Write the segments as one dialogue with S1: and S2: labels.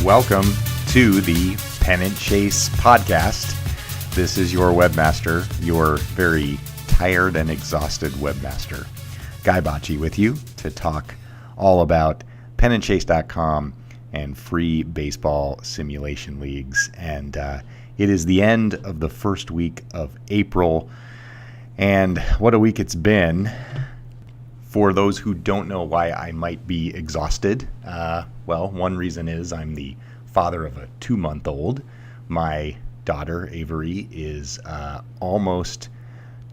S1: welcome to the Pennant Chase podcast. This is your webmaster, your very tired and exhausted webmaster, Guy Bocci, with you to talk all about pennantchase.com and free baseball simulation leagues. And it is the end of the first week of April, and what a week it's been. For those who don't know why I might be exhausted, well, one reason is I'm the father of a 2-month-old. My daughter, Avery, is almost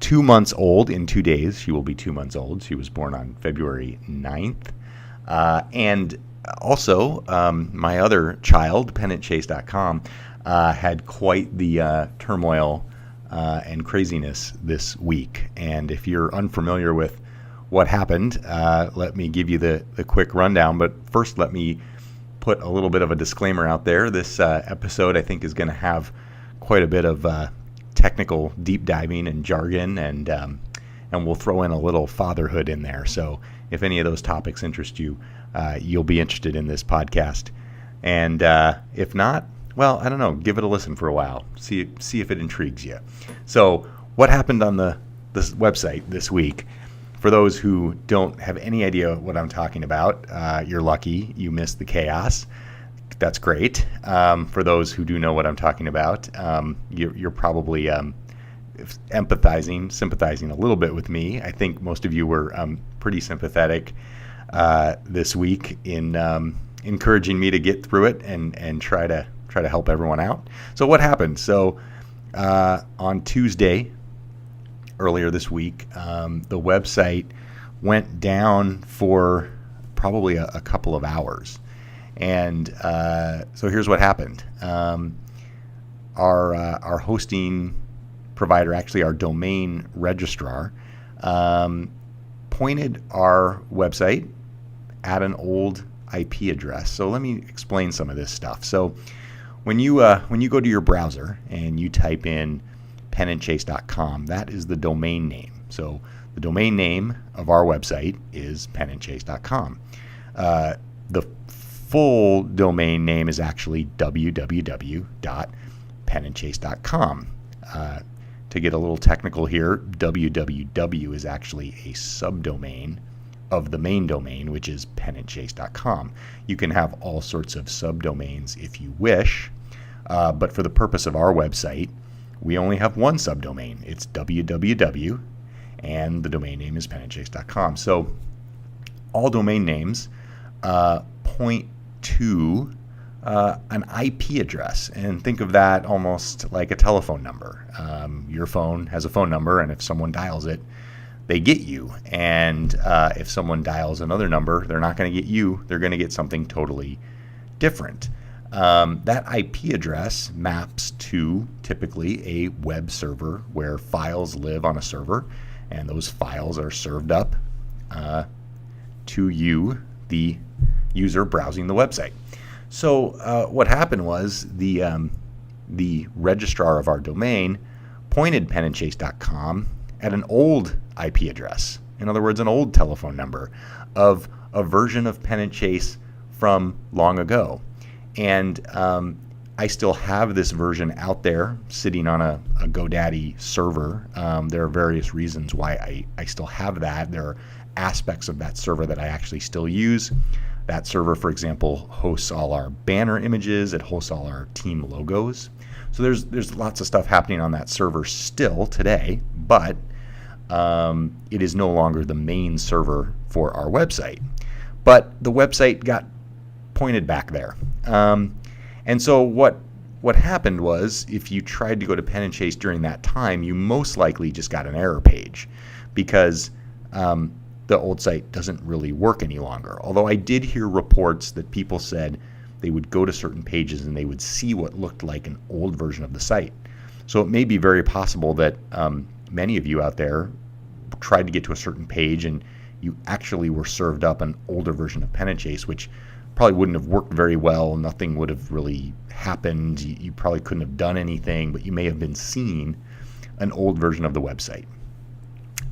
S1: 2 months old in 2 days. She will be 2 months old. She was born on February 9th. And also, my other child, pennantchase.com, had quite the turmoil and craziness this week. And if you're unfamiliar with what happened, let me give you the quick rundown. But first, let me put a little bit of a disclaimer out there. This episode, I think, is going to have quite a bit of technical deep diving and jargon, and we'll throw in a little fatherhood in there. So if any of those topics interest you, you'll be interested in this podcast. And if not, well, I don't know, give it a listen for a while. See if it intrigues you. So what happened on this website this week? For those who don't have any idea what I'm talking about, you're lucky. You missed the chaos. That's great. For those who do know what I'm talking about, you're probably sympathizing a little bit with me. I think most of you were pretty sympathetic this week in encouraging me to get through it and try to help everyone out. So what happened? So on Tuesday, earlier this week, the website went down for probably a couple of hours. And so here's what happened. Our hosting provider, actually our domain registrar, pointed our website at an old IP address. So let me explain some of this stuff. So when you go to your browser and you type in pennantchase.com, that is the domain name. So the domain name of our website is pennantchase.com. The full domain name is actually www.pennantchase.com. To get a little technical here, www is actually a subdomain of the main domain, which is pennantchase.com. You can have all sorts of subdomains if you wish, but for the purpose of our website, we only have one subdomain. It's www, and the domain name is pennantchase.com. So all domain names point to an IP address, and think of that almost like a telephone number. Your phone has a phone number, and if someone dials it, they get you. And if someone dials another number, they're not going to get you. They're going to get something totally different. That IP address maps to typically a web server where files live on a server, and those files are served up to you, the user browsing the website. So what happened was the registrar of our domain pointed pennantchase.com at an old IP address. In other words, an old telephone number of a version of Pennant Chase from long ago. And I still have this version out there sitting on a GoDaddy server. There are various reasons why I still have that. There are aspects of that server that I actually still use. That server, for example, hosts all our banner images. It hosts all our team logos. So there's lots of stuff happening on that server still today, but it is no longer the main server for our website. But the website got pointed back there. And so what happened was, if you tried to go to Pennant Chase during that time, you most likely just got an error page, because the old site doesn't really work any longer. Although I did hear reports that people said they would go to certain pages and they would see what looked like an old version of the site. So it may be very possible that many of you out there tried to get to a certain page and you actually were served up an older version of Pennant Chase, which probably wouldn't have worked very well. Nothing would have really happened. You probably couldn't have done anything, but you may have been seeing an old version of the website.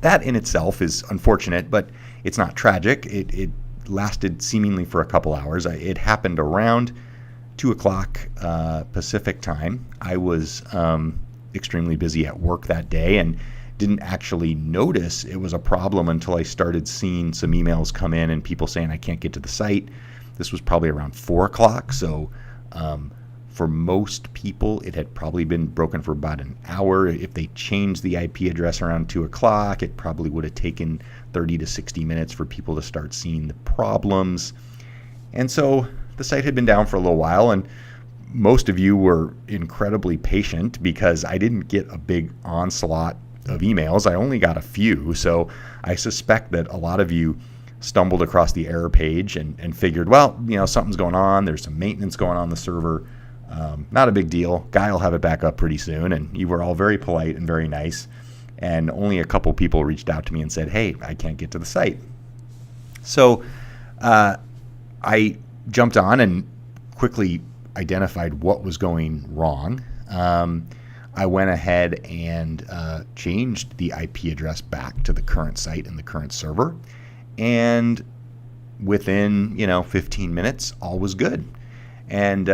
S1: That in itself is unfortunate, but it's not tragic. It lasted seemingly for a couple hours. It happened around 2 o'clock Pacific time. I was extremely busy at work that day and didn't actually notice it was a problem until I started seeing some emails come in and people saying I can't get to the site. This was probably around 4 o'clock. So for most people, it had probably been broken for about an hour. If they changed the IP address around 2 o'clock, it probably would have taken 30 to 60 minutes for people to start seeing the problems. And so the site had been down for a little while, and most of you were incredibly patient because I didn't get a big onslaught of emails. I only got a few. So I suspect that a lot of you stumbled across the error page and figured, well, something's going on. There's some maintenance going on the server. Not a big deal. Guy will have it back up pretty soon. And you were all very polite and very nice. And only a couple people reached out to me and said, hey, I can't get to the site. So I jumped on and quickly identified what was going wrong. I went ahead and changed the IP address back to the current site and the current server. And within, 15 minutes, all was good. And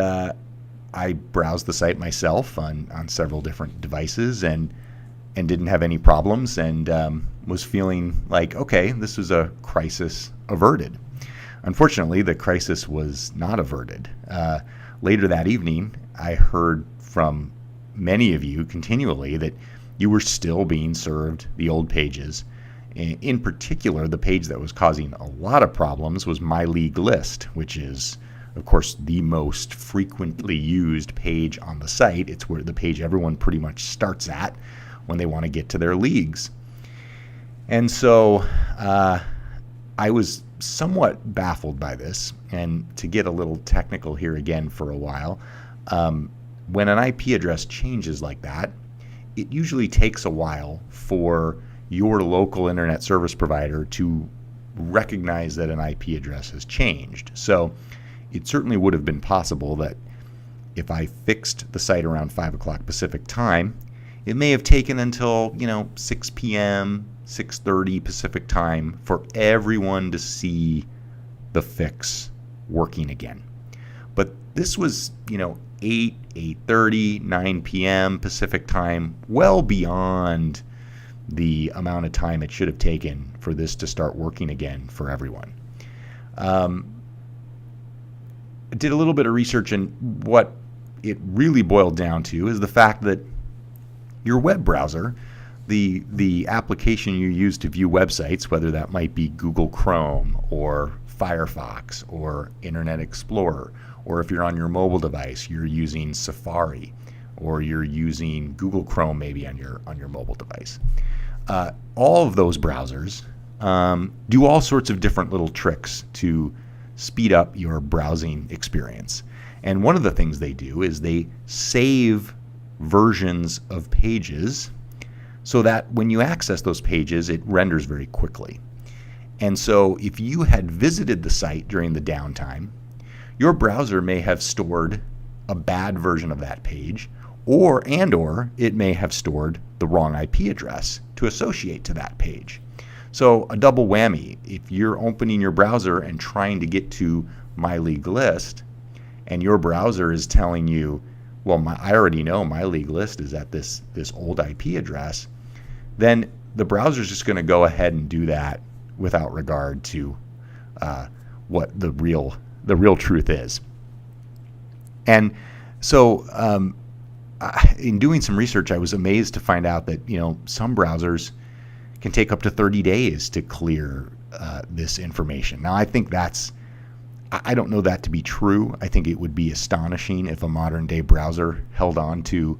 S1: I browsed the site myself on several different devices and didn't have any problems and was feeling like, okay, this was a crisis averted. Unfortunately, the crisis was not averted. Later that evening, I heard from many of you continually that you were still being served the old pages. In particular, the page that was causing a lot of problems was My League List, which is, of course, the most frequently used page on the site. It's where the page everyone pretty much starts at when they want to get to their leagues. And so I was somewhat baffled by this. And to get a little technical here again for a while, when an IP address changes like that, it usually takes a while for your local internet service provider to recognize that an IP address has changed. So it certainly would have been possible that if I fixed the site around 5 o'clock Pacific time, it may have taken until 6 p.m., 6:30 Pacific time for everyone to see the fix working again. But this was 8:30, 9 p.m. Pacific time, well beyond the amount of time it should have taken for this to start working again for everyone. I did a little bit of research, and what it really boiled down to is the fact that your web browser, the application you use to view websites, whether that might be Google Chrome or Firefox or Internet Explorer, or if you're on your mobile device, you're using Safari, or you're using Google Chrome maybe on your mobile device. All of those browsers do all sorts of different little tricks to speed up your browsing experience. And one of the things they do is they save versions of pages so that when you access those pages, it renders very quickly. And so if you had visited the site during the downtime, your browser may have stored a bad version of that page, or it may have stored the wrong IP address to associate to that page. So a double whammy. If you're opening your browser and trying to get to My League List, and your browser is telling you, well, I already know My League List is at this old IP address, then the browser is just going to go ahead and do that without regard to what the real truth is. And so in doing some research, I was amazed to find out that some browsers can take up to 30 days to clear this information. Now, I think I don't know that to be true. I think it would be astonishing if a modern day browser held on to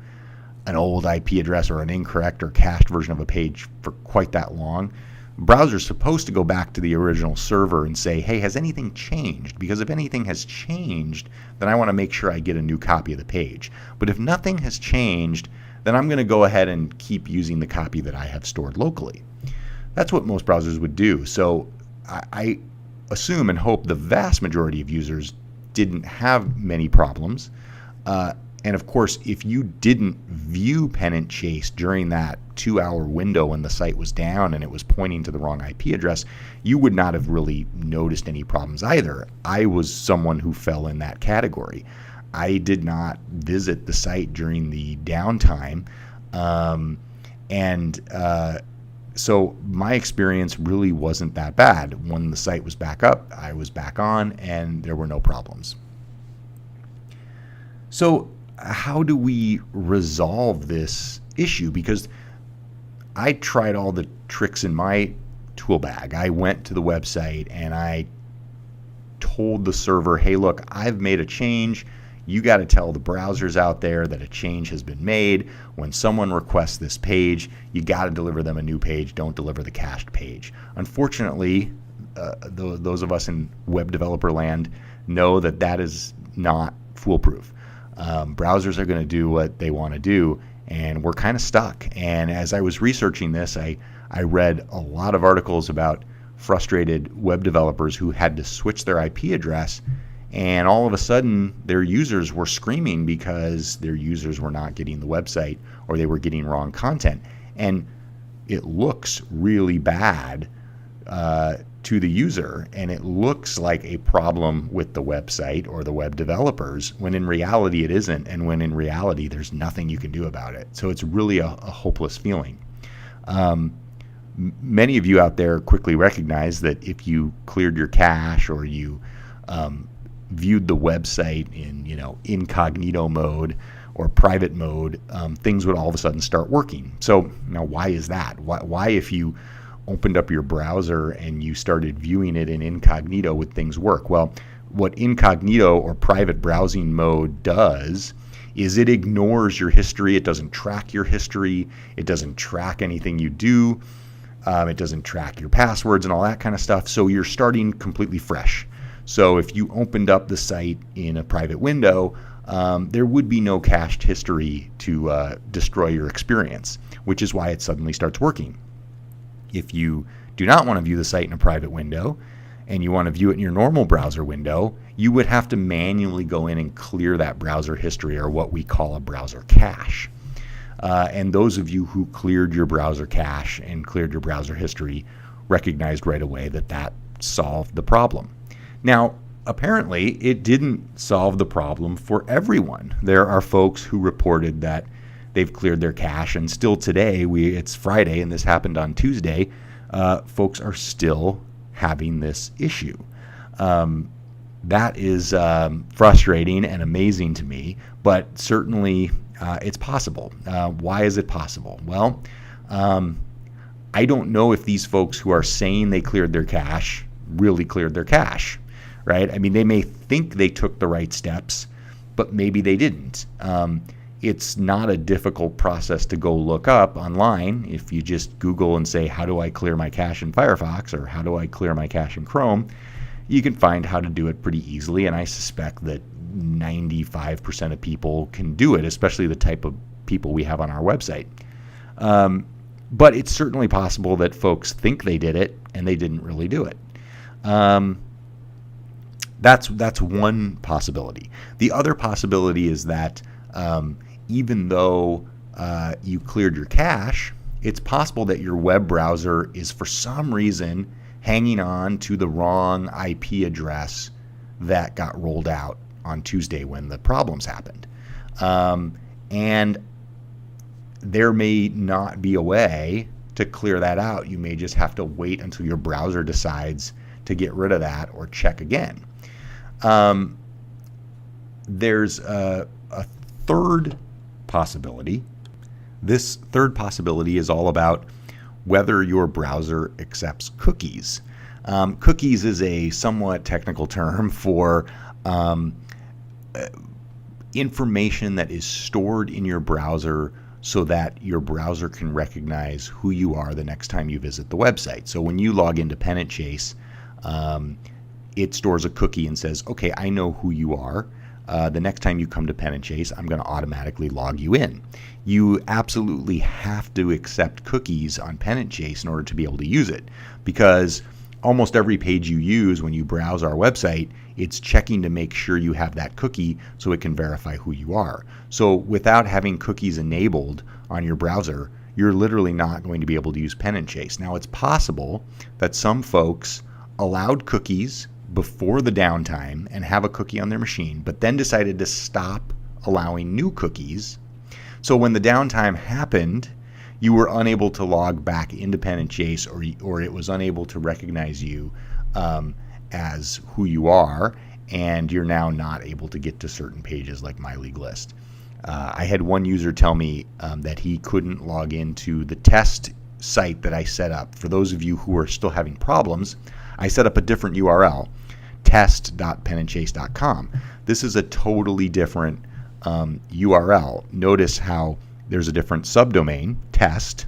S1: an old IP address or an incorrect or cached version of a page for quite that long. Browser's supposed to go back to the original server and say, hey, has anything changed? Because if anything has changed, then I want to make sure I get a new copy of the page. But if nothing has changed, then I'm going to go ahead and keep using the copy that I have stored locally. That's what most browsers would do. So I assume and hope the vast majority of users didn't have many problems. And of course, if you didn't view Pennant Chase during that 2-hour window when the site was down and it was pointing to the wrong IP address, you would not have really noticed any problems either. I was someone who fell in that category. I did not visit the site during the downtime. So my experience really wasn't that bad. When the site was back up, I was back on and there were no problems. So how do we resolve this issue? Because I tried all the tricks in my tool bag. I went to the website and I told the server, hey, look, I've made a change. You got to tell the browsers out there that a change has been made. When someone requests this page, you got to deliver them a new page. Don't deliver the cached page. Unfortunately, those of us in web developer land know that that is not foolproof. Browsers are going to do what they want to do, and we're kind of stuck. And as I was researching this, I read a lot of articles about frustrated web developers who had to switch their IP address, and all of a sudden their users were screaming because their users were not getting the website or they were getting wrong content. And it looks really bad to the user, and it looks like a problem with the website or the web developers, when in reality it isn't, and when in reality there's nothing you can do about it. So it's really a hopeless feeling. Many of you out there quickly recognize that if you cleared your cache or you viewed the website in incognito mode or private mode, things would all of a sudden start working. So now, why is that? Why if you opened up your browser and you started viewing it in incognito would things work? Well, what incognito or private browsing mode does is it ignores your history. It doesn't track your history. It doesn't track anything you do. It doesn't track your passwords and all that kind of stuff. So you're starting completely fresh. So if you opened up the site in a private window, there would be no cached history to destroy your experience, which is why it suddenly starts working. If you do not want to view the site in a private window and you want to view it in your normal browser window, you would have to manually go in and clear that browser history, or what we call a browser cache. And those of you who cleared your browser cache and cleared your browser history recognized right away that that solved the problem. Now, apparently, it didn't solve the problem for everyone. There are folks who reported that they've cleared their cache, and still today, it's Friday and this happened on Tuesday, folks are still having this issue. That is frustrating and amazing to me, but certainly it's possible. Why is it possible? Well, I don't know if these folks who are saying they cleared their cache really cleared their cache, right? I mean, they may think they took the right steps, but maybe they didn't. It's not a difficult process to go look up online. If you just Google and say, how do I clear my cache in Firefox, or how do I clear my cache in Chrome, you can find how to do it pretty easily, and I suspect that 95% of people can do it, especially the type of people we have on our website. But it's certainly possible that folks think they did it and they didn't really do it. That's one possibility. The other possibility is that even though you cleared your cache, it's possible that your web browser is for some reason hanging on to the wrong IP address that got rolled out on Tuesday when the problems happened. And there may not be a way to clear that out. You may just have to wait until your browser decides to get rid of that or check again. There's a third possibility. This third possibility is all about whether your browser accepts cookies. Cookies is a somewhat technical term for information that is stored in your browser so that your browser can recognize who you are the next time you visit the website. So when you log into Pennant Chase, it stores a cookie and says, okay, I know who you are. The next time you come to Pennant Chase, I'm going to automatically log you in. You absolutely have to accept cookies on Pennant Chase in order to be able to use it, because almost every page you use when you browse our website, it's checking to make sure you have that cookie so it can verify who you are. So without having cookies enabled on your browser, you're literally not going to be able to use Pennant Chase. Now, it's possible that some folks allowed cookies before the downtime and have a cookie on their machine, but then decided to stop allowing new cookies. So when the downtime happened, you were unable to log back into Pennant Chase, or it was unable to recognize you as who you are, and you're now not able to get to certain pages like My League List. I had one user tell me that he couldn't log into the test site that I set up. For those of you who are still having problems, I set up a different URL, test.pennantchase.com. This is a totally different URL. Notice how there's a different subdomain, test,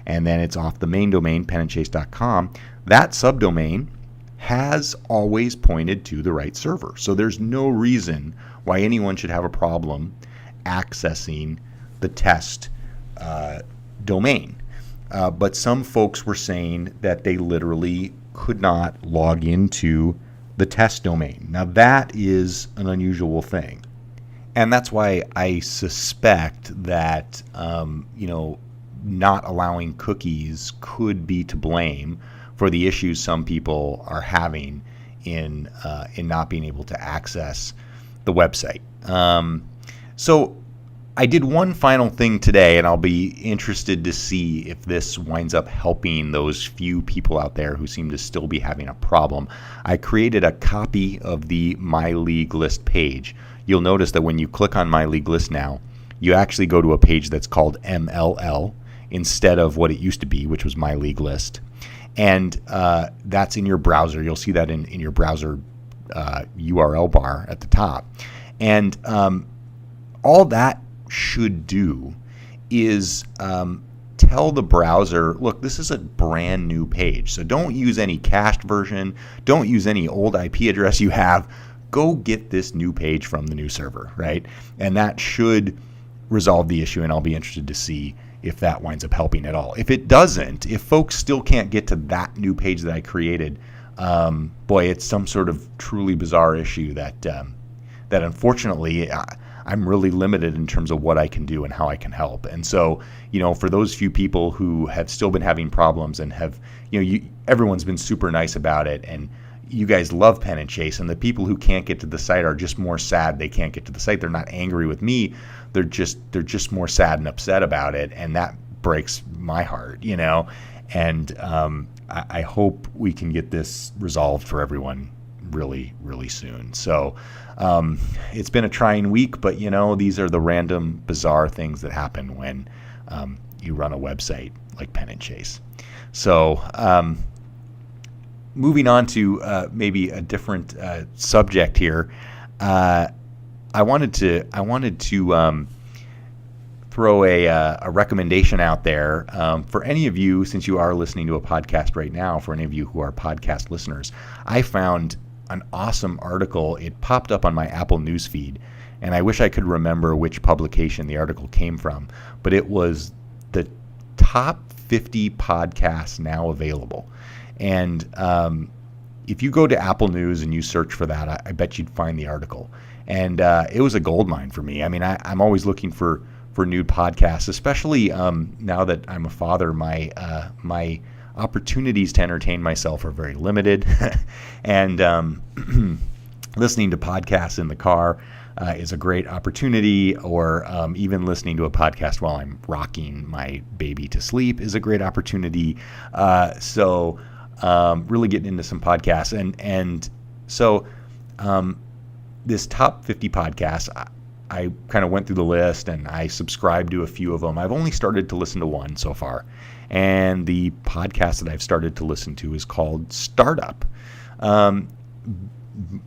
S1: and then it's off the main domain, pennantchase.com. That subdomain has always pointed to the right server. So there's no reason why anyone should have a problem accessing the test domain. But some folks were saying that they literally could not log into the test domain. Now that is an unusual thing. And that's why I suspect that, not allowing cookies could be to blame for the issues some people are having in not being able to access the website. So I did one final thing today, and I'll be interested to see if this winds up helping those few people out there who seem to still be having a problem. I created a copy of the My League List page. You'll notice that when you click on My League List now, you actually go to a page that's called MLL instead of what it used to be, which was My League List. And that's in your browser. You'll see that in your browser URL bar at the top. And all that should do is tell the browser, look, this is a brand new page. So don't use any cached version. Don't use any old IP address you have. Go get this new page from the new server, right? And that should resolve the issue, and I'll be interested to see if that winds up helping at all. If it doesn't, if folks still can't get to that new page that I created, it's some sort of truly bizarre issue that unfortunately I'm really limited in terms of what I can do and how I can help. And so, for those few people who have still been having problems and have, everyone's been super nice about it, and you guys love Pennant Chase, and the people who can't get to the site are just more sad they can't get to the site. They're not angry with me. They're just more sad and upset about it, and that breaks my heart, And I hope we can get this resolved for everyone really, really soon. So it's been a trying week, but these are the random, bizarre things that happen when you run a website like Pennant Chase. So moving on to maybe a different subject here, I wanted to throw a recommendation out there for any of you, since you are listening to a podcast right now. For any of you who are podcast listeners, I found an awesome article. It popped up on my Apple News feed, and I wish I could remember which publication the article came from, but it was the top 50 podcasts now available. And if you go to Apple News and you search for that, I bet you'd find the article. And it was a goldmine for me. I mean, I'm always looking for new podcasts, especially now that I'm a father. My opportunities to entertain myself are very limited. And listening to podcasts in the car is a great opportunity, or even listening to a podcast while I'm rocking my baby to sleep is a great opportunity. So really getting into some podcasts. And so this top 50 podcasts, I kind of went through the list and I subscribed to a few of them. I've only started to listen to one so far. And the podcast that I've started to listen to is called Startup.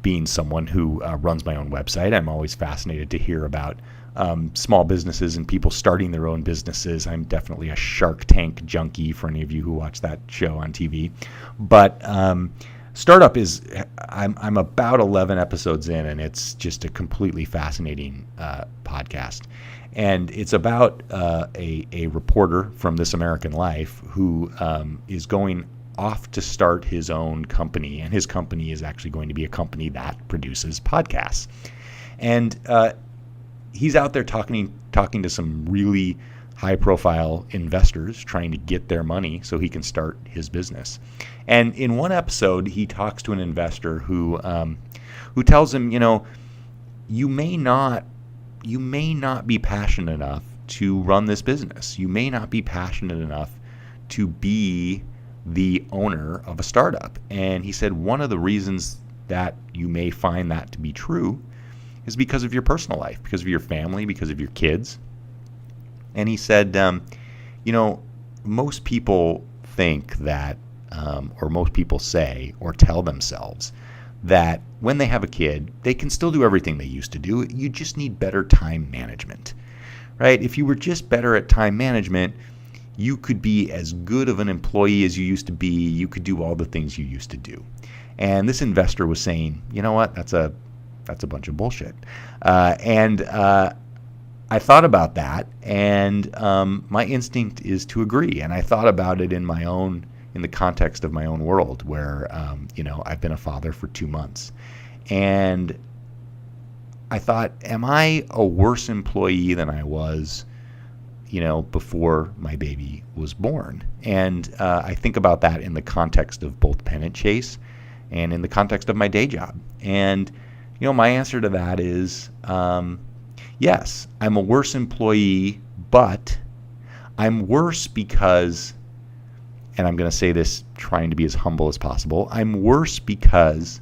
S1: Being someone who runs my own website, I'm always fascinated to hear about small businesses and people starting their own businesses. I'm definitely a Shark Tank junkie for any of you who watch that show on TV. But Startup is, I'm about 11 episodes in, and it's just a completely fascinating podcast. And it's about a reporter from This American Life who is going off to start his own company, and his company is actually going to be a company that produces podcasts. And he's out there talking to some really high-profile investors trying to get their money so he can start his business. And in one episode, he talks to an investor who tells him, you may not be passionate enough to run this business. You may not be passionate enough to be the owner of a startup. And he said one of the reasons that you may find that to be true is because of your personal life, because of your family, because of your kids. And he said, most people think that, or most people say or tell themselves that when they have a kid, they can still do everything they used to do. You just need better time management, right? If you were just better at time management, you could be as good of an employee as you used to be. You could do all the things you used to do. And this investor was saying, you know what, that's a bunch of bullshit. And I thought about that, and my instinct is to agree. And I thought about it in the context of my own world, where I've been a father for 2 months, and I thought, am I a worse employee than I was, before my baby was born? And I think about that in the context of both Pennant Chase and in the context of my day job. And my answer to that is yes, I'm a worse employee, but I'm worse because, and I'm going to say this trying to be as humble as possible, I'm worse because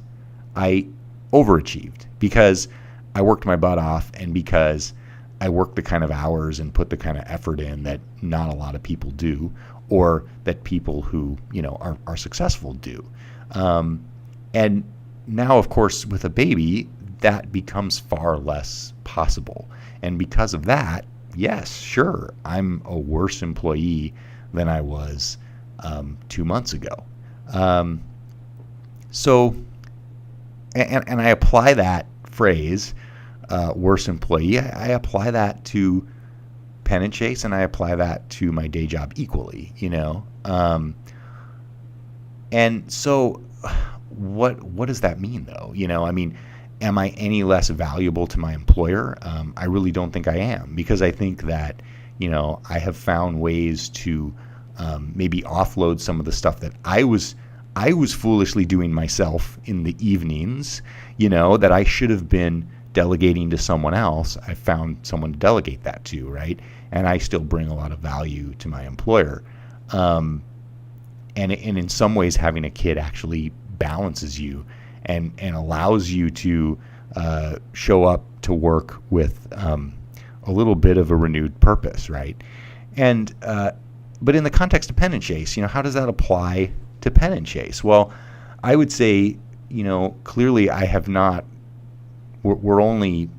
S1: I overachieved, because I worked my butt off, and because I worked the kind of hours and put the kind of effort in that not a lot of people do, or that people who are successful do. And now, of course, with a baby, that becomes far less possible. And because of that, yes, sure, I'm a worse employee than I was 2 months ago. So, and I apply that phrase, worse employee, I apply that to Pennant Chase, and I apply that to my day job equally, and so what does that mean, though? Am I any less valuable to my employer? I really don't think I am, because I think that, I have found ways to maybe offload some of the stuff that I was foolishly doing myself in the evenings, that I should have been delegating to someone else. I found someone to delegate that to, right? And I still bring a lot of value to my employer. And in some ways, having a kid actually balances you and allows you to show up to work with a little bit of a renewed purpose, right? And but in the context of Pennant Chase, how does that apply to Pennant Chase? Well, I would say, clearly I have not. We're only,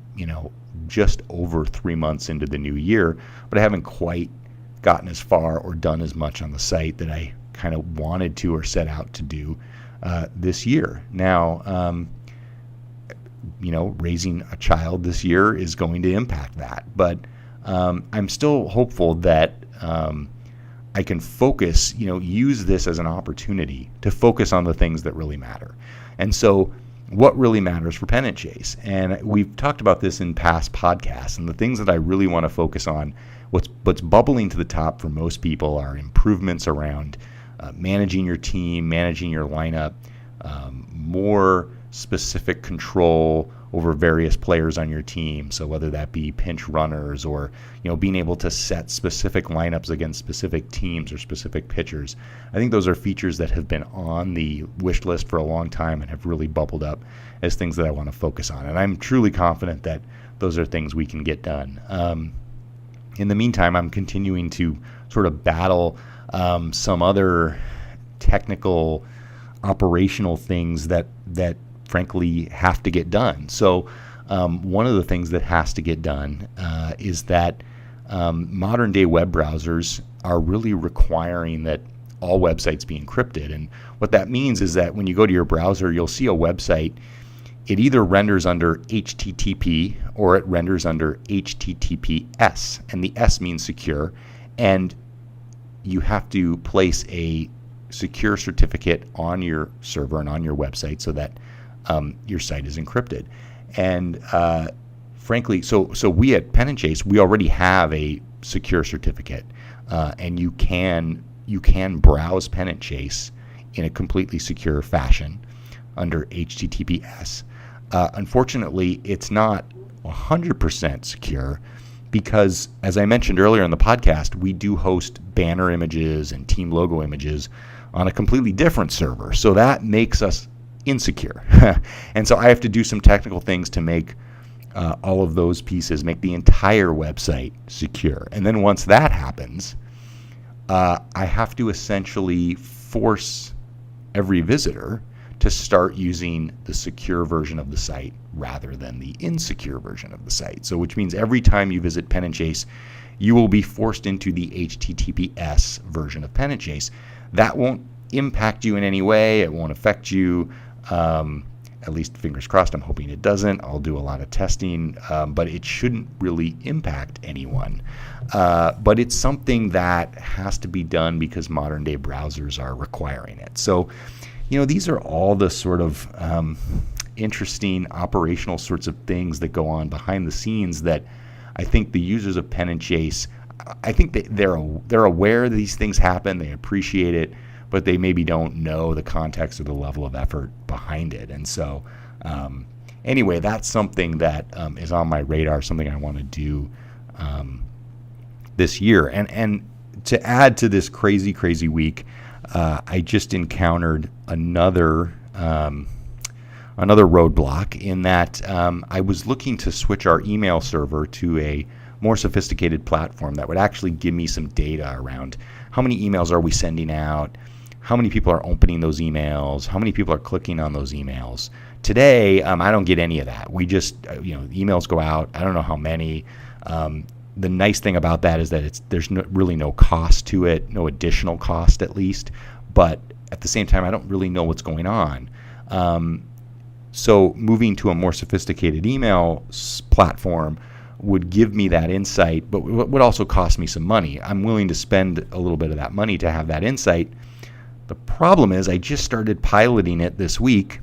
S1: just over 3 months into the new year, but I haven't quite gotten as far or done as much on the site that I kind of wanted to or set out to do this year. Now, raising a child this year is going to impact that, but I'm still hopeful that I can focus, use this as an opportunity to focus on the things that really matter. And so what really matters for Pennant Chase? And we've talked about this in past podcasts, and the things that I really want to focus on, what's bubbling to the top for most people are improvements around managing your team, managing your lineup, more specific control over various players on your team. So whether that be pinch runners or being able to set specific lineups against specific teams or specific pitchers. I think those are features that have been on the wish list for a long time and have really bubbled up as things that I want to focus on. And I'm truly confident that those are things we can get done. In the meantime, I'm continuing to sort of battle some other technical, operational things that frankly have to get done. So one of the things that has to get done is that modern day web browsers are really requiring that all websites be encrypted. And what that means is that when you go to your browser, you'll see a website. It either renders under HTTP or it renders under HTTPS, and the S means secure, and you have to place a secure certificate on your server and on your website so that your site is encrypted. And frankly, so we at Pennant Chase, we already have a secure certificate, and you can browse Pennant Chase in a completely secure fashion under HTTPS. Unfortunately, it's not 100% secure because, as I mentioned earlier in the podcast, we do host banner images and team logo images on a completely different server. So that makes us insecure. And so I have to do some technical things to make all of those pieces, make the entire website secure. And then once that happens, I have to essentially force every visitor to start using the secure version of the site rather than the insecure version of the site. So which means every time you visit Pennant Chase, you will be forced into the HTTPS version of Pennant Chase. That won't impact you in any way. It won't affect you. At least fingers crossed, I'm hoping it doesn't. I'll do a lot of testing, but it shouldn't really impact anyone. But it's something that has to be done because modern day browsers are requiring it. So, these are all the sort of interesting operational sorts of things that go on behind the scenes that I think the users of Pennant Chase, I think they're aware these things happen, they appreciate it, but they maybe don't know the context or the level of effort behind it. And so anyway, that's something that is on my radar, something I want to do this year. And to add to this crazy week, I just encountered another roadblock in that I was looking to switch our email server to a more sophisticated platform that would actually give me some data around how many emails are we sending out, how many people are opening those emails, how many people are clicking on those emails. Today, I don't get any of that. We just, emails go out. I don't know how many. The nice thing about that is that there's really no cost to it, no additional cost at least. But at the same time, I don't really know what's going on. So moving to a more sophisticated email platform would give me that insight, but would also cost me some money. I'm willing to spend a little bit of that money to have that insight. The problem is I just started piloting it this week,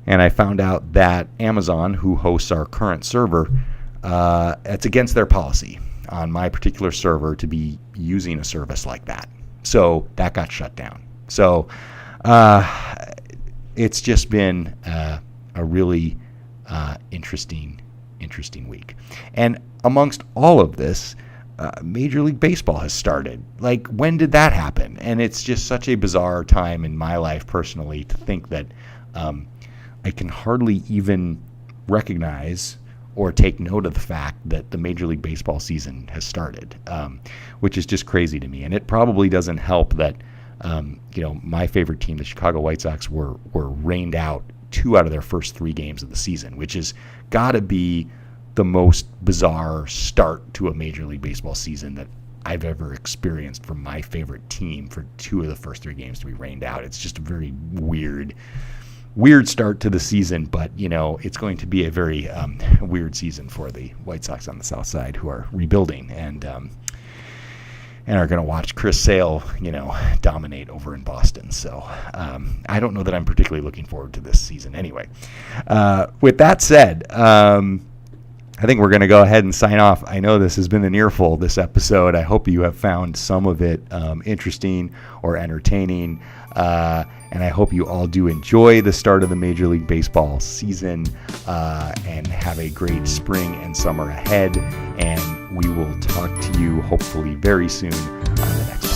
S1: and I found out that Amazon, who hosts our current server, it's against their policy on my particular server to be using a service like that. So that got shut down. So it's just been a really interesting week. And amongst all of this, Major League Baseball has started. Like, when did that happen? And it's just such a bizarre time in my life personally to think that I can hardly even recognize or take note of the fact that the Major League Baseball season has started, which is just crazy to me. And it probably doesn't help that my favorite team, the Chicago White Sox, were rained out 2 out of their first 3 games of the season, which has got to be the most bizarre start to a Major League Baseball season that I've ever experienced from my favorite team for 2 of the first 3 games to be rained out. It's just a very weird start to the season, but it's going to be a very weird season for the White Sox on the South Side, who are rebuilding and are going to watch Chris Sale, dominate over in Boston. So I don't know that I'm particularly looking forward to this season anyway. With that said, I think we're going to go ahead and sign off. I know this has been an earful, this episode. I hope you have found some of it interesting or entertaining. And I hope you all do enjoy the start of the Major League Baseball season and have a great spring and summer ahead. And we will talk to you hopefully very soon on the next